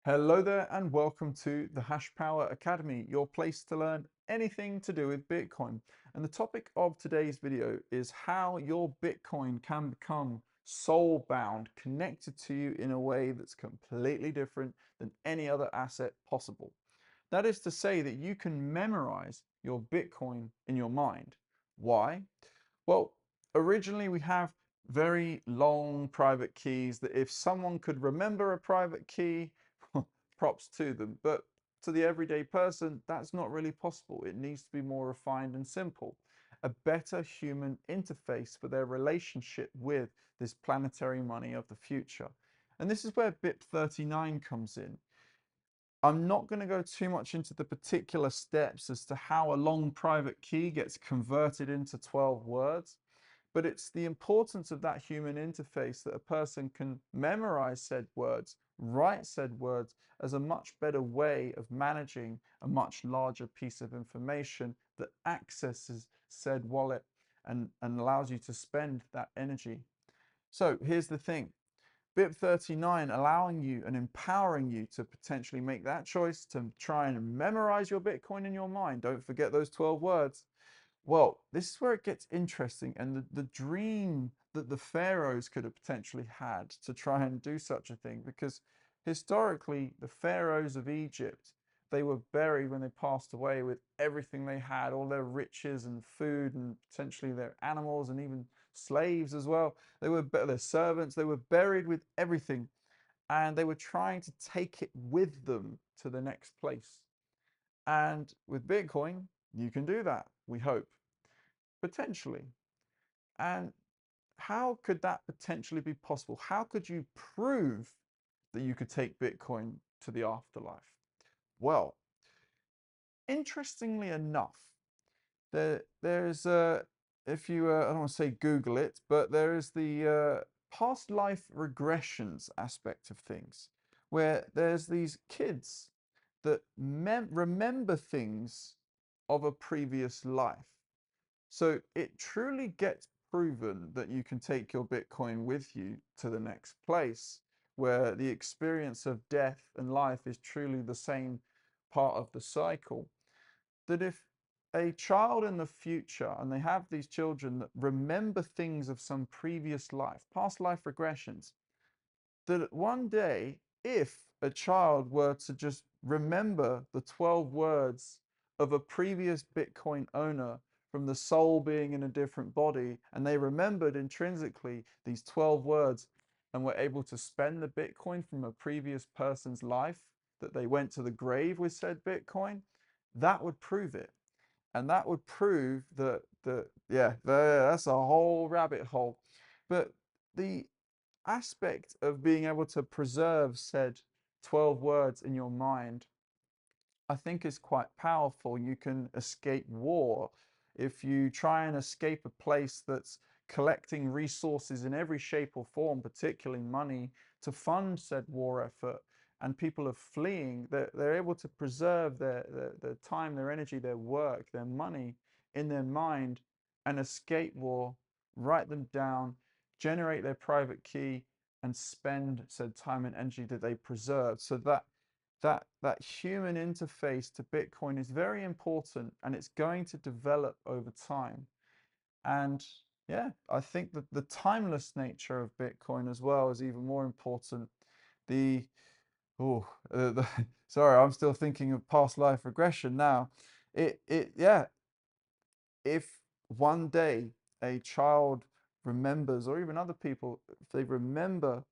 Hello there and welcome to the Hashpower Academy, your place to learn anything to do with Bitcoin. And the topic of today's video is how your Bitcoin can become soul-bound, connected to you in a way that's completely different than any other asset possible. That is to say that you can memorize your Bitcoin in your mind. Why? Well, originally we have very long private keys that if someone could remember a private key, props to them. But to the everyday person, that's not really possible. It needs to be more refined and simple. A better human interface for their relationship with this planetary money of the future. And this is where BIP39 comes in. I'm not going to go too much into the particular steps as to how a long private key gets converted into 12 words, but it's the importance of that human interface that a person can memorize said words, write said words as a much better way of managing a much larger piece of information that accesses said wallet and allows you to spend that energy. So here's the thing. BIP39 allowing you and empowering you to potentially make that choice to try and memorize your Bitcoin in your mind. Don't forget those 12 words. Well, this is where it gets interesting, and the dream that the pharaohs could have potentially had to try and do such a thing, because historically the pharaohs of Egypt, they were buried when they passed away with everything they had, all their riches and food and potentially their animals and even slaves as well. They were their servants, they were buried with everything, and they were trying to take it with them to the next place. And with Bitcoin, you can do that, we hope. Potentially. And how could that potentially be possible? How could you prove that you could take Bitcoin to the afterlife? Well, interestingly enough, there's if you I don't want to say Google it, but there is the past life regressions aspect of things, where there's these kids that remember things of a previous life. So it truly gets proven that you can take your Bitcoin with you to the next place, where the experience of death and life is truly the same part of the cycle. That if a child in the future, and they have these children that remember things of some previous life, past life regressions, that one day, if a child were to just remember the 12 words of a previous Bitcoin owner from the soul being in a different body, and they remembered intrinsically these 12 words and were able to spend the Bitcoin from a previous person's life, that they went to the grave with said Bitcoin, that would prove it. And that would prove yeah, that's a whole rabbit hole. But the aspect of being able to preserve said 12 words in your mind, I think is quite powerful. You can escape war. If you try and escape a place that's collecting resources in every shape or form, particularly money, to fund said war effort, and people are fleeing, they're able to preserve their time, their energy, their work, their money in their mind and escape war, write them down, generate their private key, and spend said time and energy that they preserve. So that human interface to Bitcoin is very important, and it's going to develop over time. And yeah, I think that the timeless nature of Bitcoin as well is even more important. The sorry, I'm still thinking of past life regression now. Yeah, if one day a child remembers, or even other people, if they remember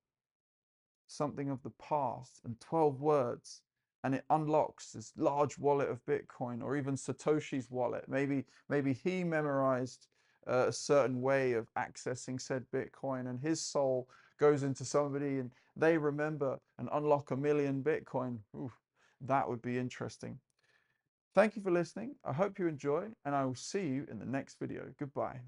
something of the past and 12 words, and it unlocks this large wallet of Bitcoin, or even Satoshi's wallet. Maybe he memorized a certain way of accessing said Bitcoin, and his soul goes into somebody and they remember and unlock 1 million Bitcoin. Ooh, that would be interesting. Thank you for listening. I hope you enjoy, and I will see you in the next video. Goodbye.